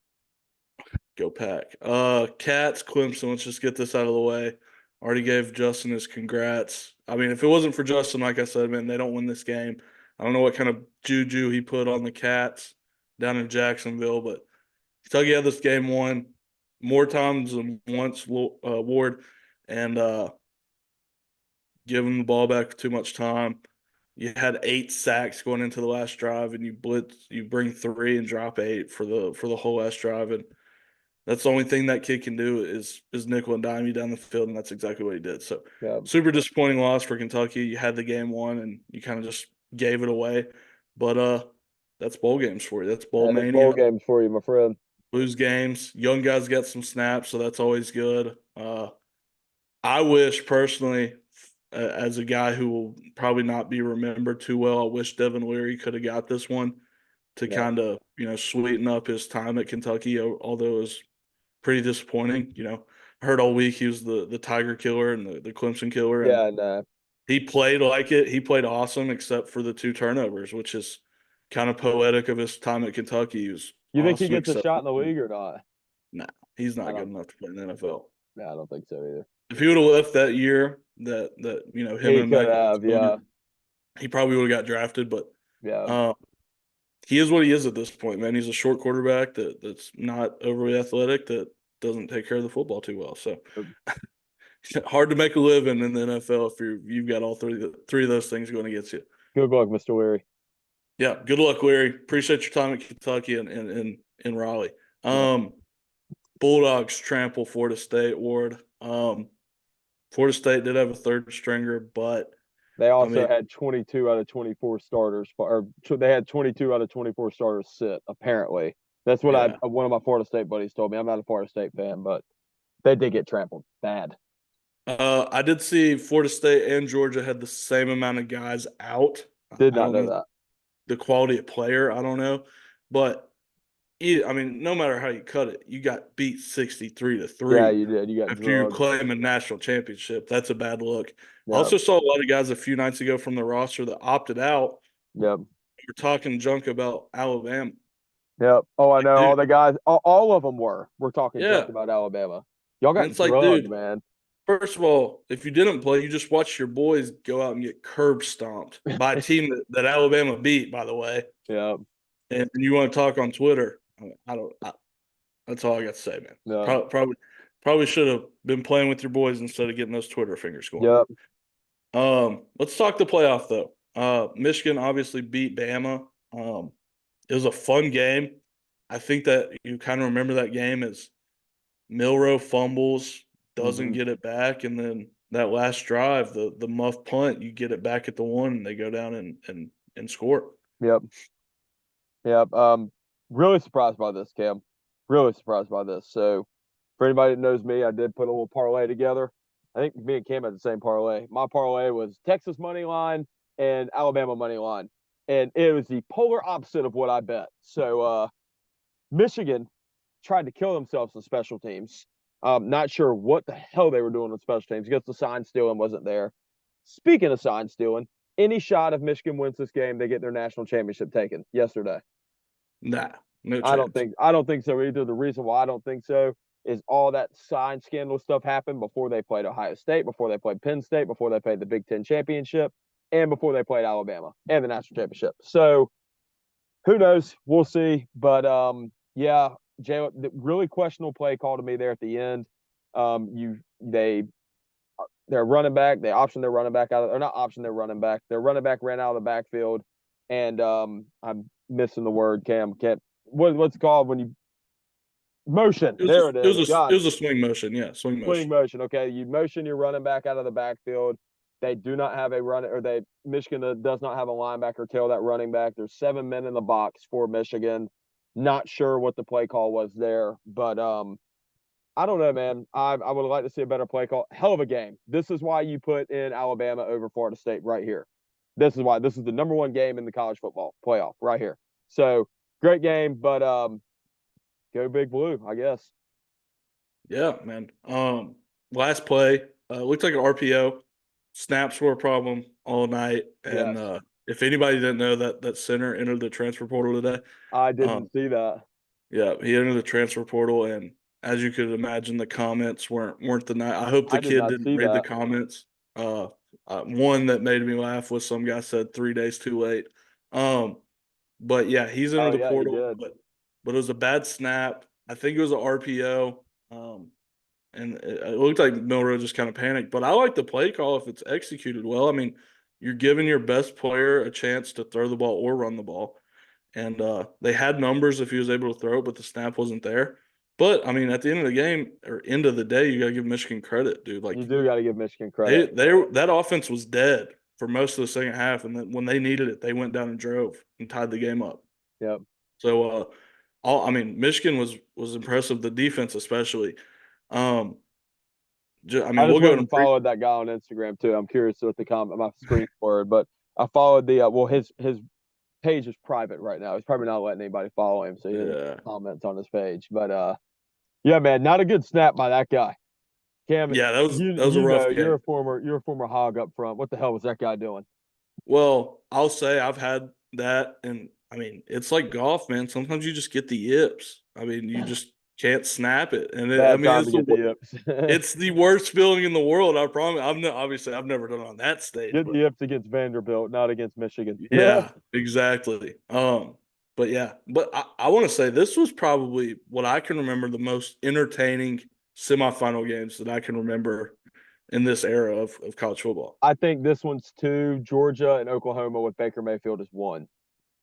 Go Pack. Cats, Clemson, let's just get this out of the way. Already gave Justin his congrats. I mean, if it wasn't for Justin, like I said, man, they don't win this game. I don't know what kind of juju he put on the Cats down in Jacksonville, but Kentucky had this game won more times than once, Ward, and give them the ball back for too much time. You had 8 sacks going into the last drive, and you bring 3 and drop 8 for the whole last drive, and that's the only thing that kid can do is nickel and dime you down the field, and that's exactly what he did. So super disappointing loss for Kentucky. You had the game won, and you kind of just gave it away. But that's bowl games for you. That's bowl mania. Bowl games for you, my friend. lose games. Young guys get some snaps, so that's always good. I wish personally, as a guy who will probably not be remembered too well, I wish Devin Leary could have got this one to Yeah. kind of, sweeten up his time at Kentucky, although it was pretty disappointing. I heard all week he was the Tiger killer and the Clemson killer, and Yeah, and he played like it. He played awesome except for the 2 turnovers, which is kind of poetic of his time at Kentucky. He was you think he awesome gets a except shot for in the league or not? no, he's I not good don't. enough to play in the NFL. Yeah, I don't think so either. If he would have left that year, that him He and could Mac, have, yeah, he probably would have got drafted. But yeah. uh, he is what he is at this point, man. He's a short quarterback that's not overly athletic, that doesn't take care of the football too well. So hard to make a living in the NFL if you've got all three of those things going against you. Good luck, Mr. Leary. Yeah, good luck, Larry. Appreciate your time at Kentucky and in Raleigh. Yeah. Bulldogs trample Florida State, Ward. Florida State did have a third stringer, but They also had 22 out of 24 starters, or they had 22 out of 24 starters sit. Apparently, that's what one of my Florida State buddies told me. I'm not a Florida State fan, but they did get trampled bad. I did see Florida State and Georgia had the same amount of guys out. Did not know that. The quality of player, I don't know, but no matter how you cut it, you got beat 63-3. Yeah, you did. You got after you drugged. claim a national championship. That's a bad look. Yep. I also saw a lot of guys a few nights ago from the roster that opted out. Yep. You're talking junk about Alabama. Yep. Oh, I know. Dude. All the guys, all of them were talking junk about Alabama. Y'all got drugged, man. First of all, if you didn't play, you just watched your boys go out and get curb stomped by a team that Alabama beat, by the way. Yeah. And you want to talk on Twitter? That's all I got to say, man. No. Probably should have been playing with your boys instead of getting those Twitter fingers going. Yep. Let's talk the playoff though. Michigan obviously beat Bama. It was a fun game. I think that you kind of remember that game as Milroe fumbles, doesn't get it back, and then that last drive, the muff punt, you get it back at the 1, and they go down and score. Yep. Yep. Really surprised by this, Cam. Really surprised by this. So, for anybody that knows me, I did put a little parlay together. I think me and Cam had the same parlay. My parlay was Texas money line and Alabama money line, and it was the polar opposite of what I bet. So, Michigan tried to kill themselves in special teams. Not sure what the hell they were doing with special teams because the sign stealing wasn't there. Speaking of sign stealing, any shot if Michigan wins this game, they get their national championship taken yesterday. Nah, no chance. I don't think so either. The reason why I don't think so is all that sign scandal stuff happened before they played Ohio State, before they played Penn State, before they played the Big Ten championship, and before they played Alabama and the national championship. So who knows? We'll see. But yeah, Jay, the really questionable play call to me there at the end. Their running back, they optioned their running back out of, or not optioned their running back. Their running back ran out of the backfield, and I'm missing the word, Cam. What's it called when you motion? There it is. It was a swing motion. Yeah, swing motion. Swing motion. Okay, you motion your running back out of the backfield. They do not have a run, or Michigan does not have a linebacker tail that running back. There's 7 men in the box for Michigan. Not sure what the play call was there, but I don't know, man. I would like to see a better play call. Hell of a game. This is why you put in Alabama over Florida State right here. This is why. This is the number 1 game in the college football playoff right here. So great game, but go Big Blue, I guess. Yeah, man. Last play looked like an RPO. Snaps were a problem all night, and if anybody didn't know that center entered the transfer portal today, I didn't see that. Yeah, he entered the transfer portal, and as you could imagine, the comments weren't the night. I hope the kid didn't read the comments. One that made me laugh was some guy said 3 days too late. But yeah, he's entered the portal, but it was a bad snap. I think it was an RPO. And it looked like Milroe just kind of panicked. But I like the play call if it's executed well. I mean, you're giving your best player a chance to throw the ball or run the ball. And they had numbers if he was able to throw, but the snap wasn't there. But, I mean, at the end of the game or end of the day, you got to give Michigan credit, dude. Like, you do got to give Michigan credit. That offense was dead for most of the second half. And then when they needed it, they went down and drove and tied the game up. Yep. So Michigan was impressive. The defense, especially. Um, I just we'll go went and and followed that guy on Instagram too. I'm curious what the comment my screen word, but I followed the his page is private right now. He's probably not letting anybody follow him, so he doesn't yeah, comment on his page. But yeah, man, not a good snap by that guy. Cam, yeah. That was a you rough know game. you're a former hog up front. What the hell was that guy doing? Well, I'll say I've had that, and it's like golf, man. Sometimes you just get the yips. You just can't snap it, and Bad time to get the yips. it's the worst feeling in the world. I promise. Obviously I've never done it on that stage, Get the but yips against Vanderbilt, not against Michigan. yeah, exactly. But yeah, I want to say this was probably what I can remember the most entertaining semifinal games that I can remember in this era of college football. I think this one's two. Georgia and Oklahoma with Baker Mayfield is one.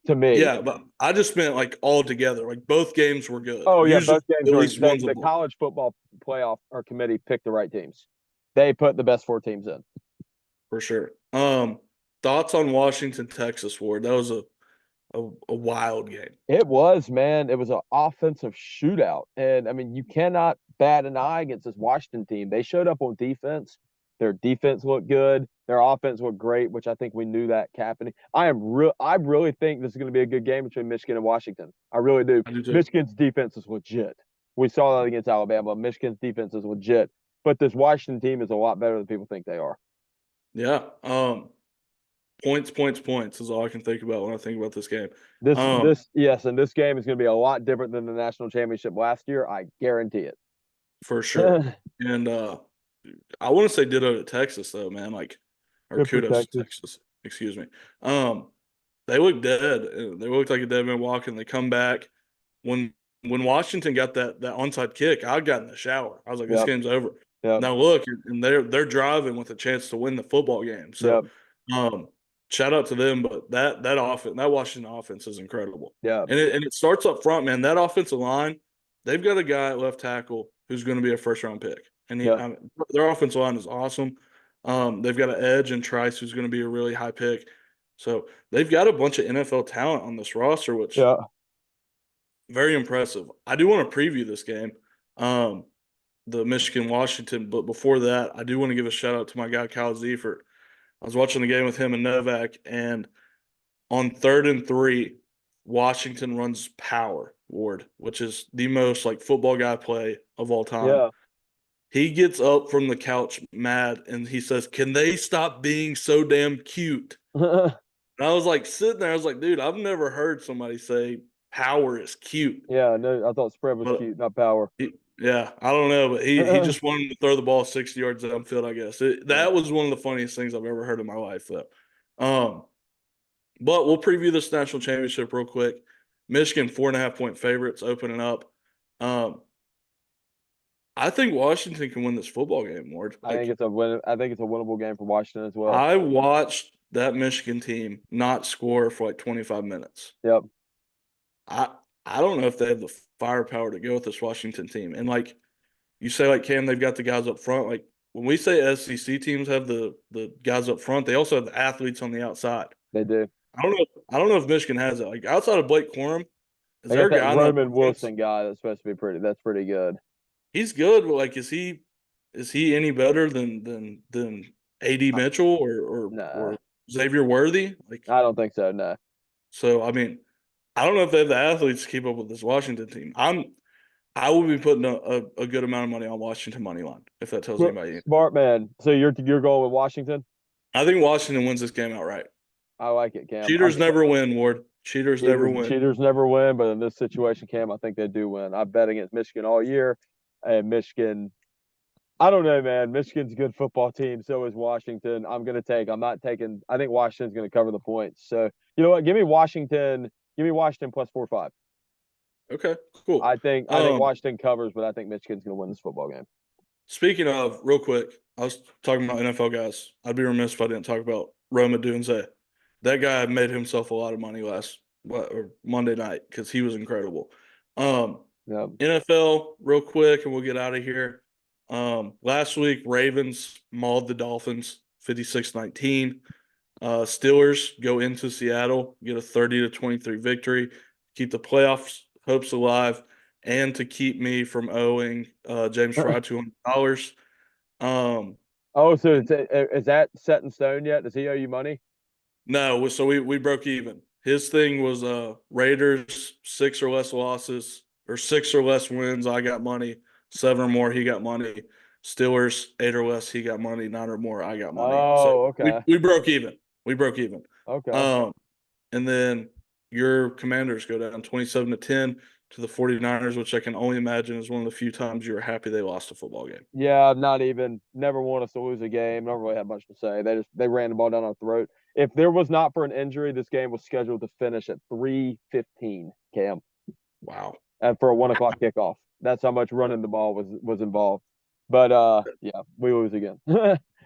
To me. Yeah, but I just meant like all together. Like both games were good. Oh yeah, Usually both games at are least one's a the ball college football playoff or committee picked the right teams. They put the best four teams in. for sure. Thoughts on Washington, Texas, Ward? That was a wild game. It was, man. It was an offensive shootout. And I mean, you cannot bat an eye against this Washington team. They showed up on defense. Their defense looked good. Their offense looked great, which I think we knew that happening. I really think this is going to be a good game between Michigan and Washington. I really do. I do too. Michigan's defense is legit. We saw that against Alabama. Michigan's defense is legit. But this Washington team is a lot better than people think they are. Yeah. Points is all I can think about when I think about this game. Yes, and this game is going to be a lot different than the national championship last year. I guarantee it. For sure. And I want to say ditto to Texas though, man. Or Good for kudos to Texas. Texas. Excuse me. They look dead. They looked like a dead man walking. They come back. When Washington got that onside kick, I got in the shower. I was like, this game's over. Yep. Now look, and they're driving with a chance to win the football game. So shout out to them. But that Washington offense is incredible. Yeah. And it starts up front, man. That offensive line, they've got a guy at left tackle who's going to be a first round pick. And their offensive line is awesome. They've got an edge in Trice who's going to be a really high pick. So they've got a bunch of NFL talent on this roster, which very impressive. I do want to preview this game, the Michigan-Washington. But before that, I do want to give a shout out to my guy Kyle Ziefert. I was watching the game with him and Novak, and on 3rd and 3, Washington runs power, Ward, which is the most football guy play of all time. Yeah. He gets up from the couch mad and he says, "Can they stop being so damn cute?" And I was sitting there, I was like, dude, I've never heard somebody say power is cute. Yeah, no, I thought spread was cute, not power. Yeah, I don't know, but he just wanted to throw the ball 60 yards downfield, I guess. That was one of the funniest things I've ever heard in my life, though. But we'll preview this national championship real quick. Michigan 4.5-point favorites opening up. I think Washington can win this football game, Ward. I think it's a winnable game for Washington as well. I watched that Michigan team not score for 25 minutes. Yep. I don't know if they have the firepower to go with this Washington team. And you say Cam, they've got the guys up front. When we say SEC teams have the guys up front, they also have the athletes on the outside. They do. I don't know if Michigan has it. Outside of Blake Corum, is there a guy Roman Wilson guy that's supposed to be pretty good. He's good, but is he any better than AD Mitchell or Xavier Worthy? I don't think so, no. So I don't know if they have the athletes to keep up with this Washington team. I will be putting a good amount of money on Washington money line, if that tells anybody. Smart man. So you're going with Washington? I think Washington wins this game outright. I like it, Cam. Cheaters never win, Ward. Cheaters never win. Cheaters never win, but in this situation, Cam, I think they do win. I bet against Michigan all year, and Michigan. I don't know, man. Michigan's a good football team. So is Washington. I'm not taking. I think Washington's going to cover the points. So you know what? Give me Washington plus 4-5. Okay, cool. I think Washington covers, but I think Michigan's going to win this football game. Speaking of, real quick, I was talking about NFL guys. I'd be remiss if I didn't talk about Roma Dunze. That guy made himself a lot of money Monday night because he was incredible. NFL, real quick, and we'll get out of here. Last week, Ravens mauled the Dolphins 56-19. Steelers go into Seattle, get a 30-23 victory, keep the playoffs hopes alive, and to keep me from owing James Fry $200. Oh, so is that set in stone yet? Does he owe you money? No, so we broke even. His thing was Raiders 6 or less wins, I got money. 7 or more, he got money. Steelers 8 or less, he got money. 9 or more, I got money. So Oh, we, okay. we broke even. We broke even. Okay. Um, and then your Commanders go down 27-10 to the 49ers, which I can only imagine is one of the few times you were happy they lost a football game. Yeah, never want us to lose a game. Don't really have much to say. They ran the ball down our throat. If there was not for an injury, this game was scheduled to finish at 3:15, Cam, Wow. and for a 1 o'clock kickoff. That's how much running the ball was involved. But yeah, we lose again.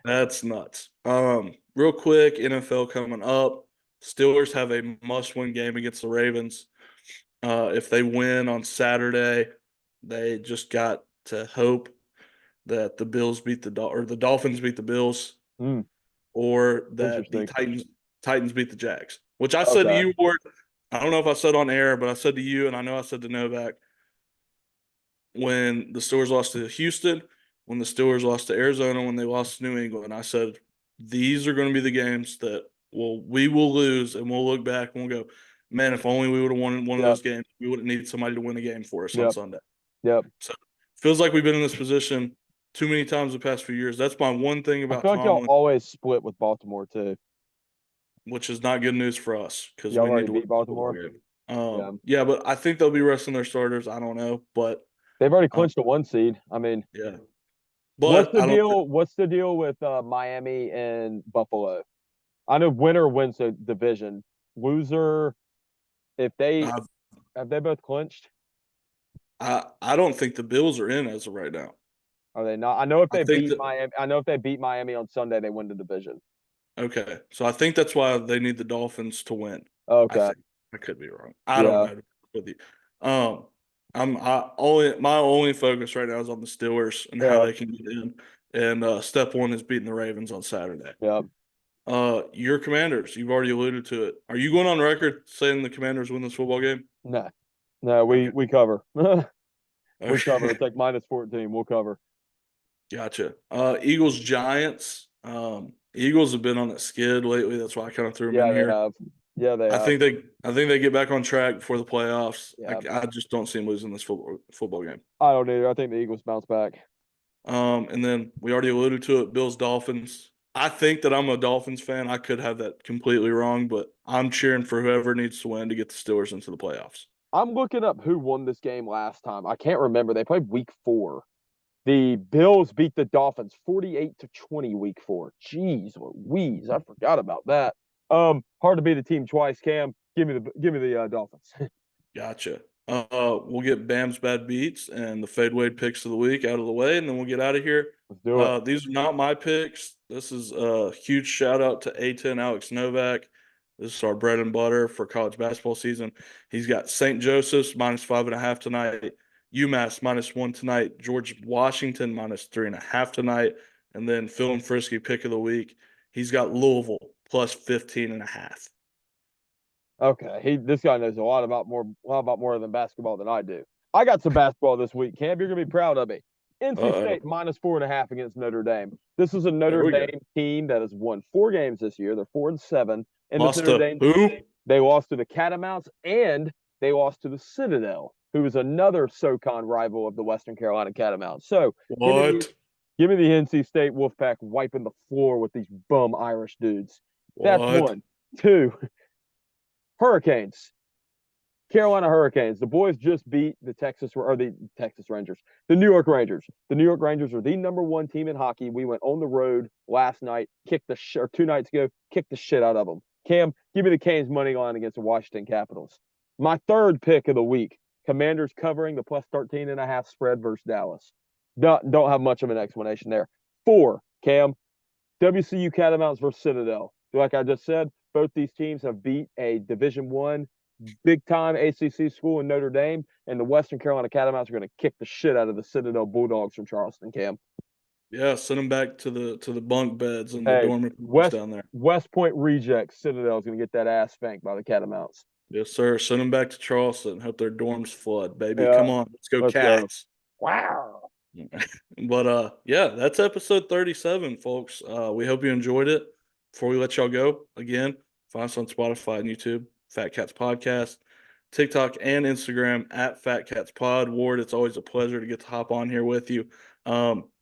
That's nuts. Real quick, NFL coming up. Steelers have a must-win game against the Ravens. If they win on Saturday, they just got to hope that the Bills beat the Dolphins beat the Bills, Mm, or that the interesting. Titans beat the Jags. Which I said to Okay. you, Ward. I don't know if I said on air, but I said to you, and I know I said to Novak, when the Steelers lost to Houston, when the Steelers lost to Arizona, when they lost to New England, I said these are going to be the games that we will lose, and we'll look back and we'll go, man, if only we would have won one of Yep. those games, we wouldn't need somebody to win a game for us on Yep. Sunday. Yep. So feels like we've been in this position too many times the past few years. That's my one thing I about feel like y'all Tomlin, always split with Baltimore too. which is not good news for us because Y'all we need already to win beat this football Baltimore. game. Yeah. Yeah, but I think they'll be resting their starters. I don't know, but They've already um, clinched a 1 seed. I mean, yeah. what's But the I don't. deal? What's the deal with Miami and Buffalo? I know winner wins the division. Loser, if they I have they both clinched? I don't think the Bills are in as of right now. Are they not? I know if I they think beat that Miami, I know if they beat Miami on Sunday, they win the division. okay. So I think that's why they need the Dolphins to win. I Okay. think I could be wrong. I don't Yeah. know with you. Um, my only focus right now is on the Steelers and how Yeah. they can get in. And step one is beating the Ravens on Saturday. Yeah. Your Commanders, you've already alluded to it. Are you going on record saying the Commanders win this football game? No. No, Okay. we cover. We cover. Okay. It's like -14. We'll cover. Gotcha. Eagles Giants. Eagles have been on a skid lately. That's why I kind of threw them in Yeah, they here. have. Yeah, they I have. think they get back on track before the playoffs. Yeah. I just don't see them losing this football game. I don't either. I think the Eagles bounce back. And then we already alluded to it. Bills Dolphins. I think that I'm a Dolphins fan. I could have that completely wrong, but I'm cheering for whoever needs to win to get the Steelers into the playoffs. I'm looking up who won this game last time. I can't remember. They played week 4. The Bills beat the Dolphins 48-20 week 4. Jeez Louise, I forgot about that. Hard to beat a team twice, Cam. Give me the Dolphins. Gotcha. We'll get Bam's bad beats and the Fade Wade picks of the week out of the way, and then we'll get out of here. Let's do it. These are not my picks. This is a huge shout out to A10 Alex Novak. This is our bread and butter for college basketball season. He's got St. Joseph's -5.5 tonight, UMass -1 tonight, George Washington -3.5 tonight, and then Phil and Frisky pick of the week. He's got Louisville +15.5. Okay, this guy knows a lot about more than basketball than I do. I got some basketball this week, Cam. You're gonna be proud of me. NC State -4.5 against Notre Dame. This is a There Notre we go. Dame team that has won 4 games this year. They're 4-7. And this Lost Notre to Dame, who? they lost to the Catamounts and they lost to the Citadel, who is another SoCon rival of the Western Carolina Catamounts. So What? give me the NC State Wolfpack wiping the floor with these bum Irish dudes. That's What? 1. 2. Hurricanes. Carolina Hurricanes. The boys just beat the Texas Rangers. The New York Rangers. The New York Rangers are the #1 team in hockey. We went on the road last night, or 2 nights ago, kicked the shit out of them. Cam, give me the Canes money line against the Washington Capitals. My third pick of the week, Commanders covering the +13.5 spread versus Dallas. Don't have much of an explanation there. 4, Cam, WCU Catamounts versus Citadel. Like I just said, both these teams have beat a Division I big-time ACC school in Notre Dame, and the Western Carolina Catamounts are going to kick the shit out of the Citadel Bulldogs from Charleston, Cam. Yeah, send them back to the bunk beds and the Hey, dormitories down there. West Point rejects. Citadel is going to get that ass spanked by the Catamounts. Yes, sir. Send them back to Charleston. Hope their dorms flood, baby. Yeah, Come on, let's go let's go. Cats. Wow. But yeah, that's episode 37, folks. We hope you enjoyed it. Before we let y'all go, again, find us on Spotify and YouTube, Fat Katz Podcast, TikTok and Instagram at Fat Katz Pod. Ward, it's always a pleasure to get to hop on here with you.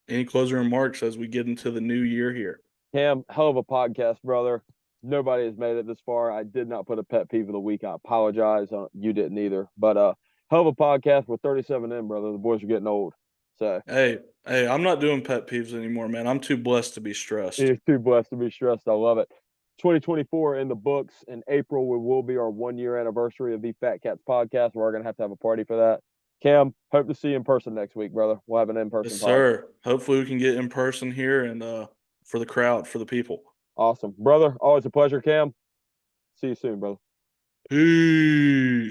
Any closing remarks as we get into the new year here? Cam, hell of a podcast, brother. Nobody has made it this far. I did not put a pet peeve of the week. I apologize. You didn't either. But hell of a podcast. We're 37 in, brother. The boys are getting old. So Hey, I'm not doing pet peeves anymore, man. I'm too blessed to be stressed. you're too blessed to be stressed. I love it. 2024 in the books. In April, we will be our 1 year anniversary of the Fat Katz Podcast. We're going to have a party for that. Cam, hope to see you in person next week, brother. We'll have an in-person Yes, pod. sir. Hopefully we can get in person here and for the crowd, for the people. Awesome. Brother, always a pleasure, Cam. See you soon, brother. Peace.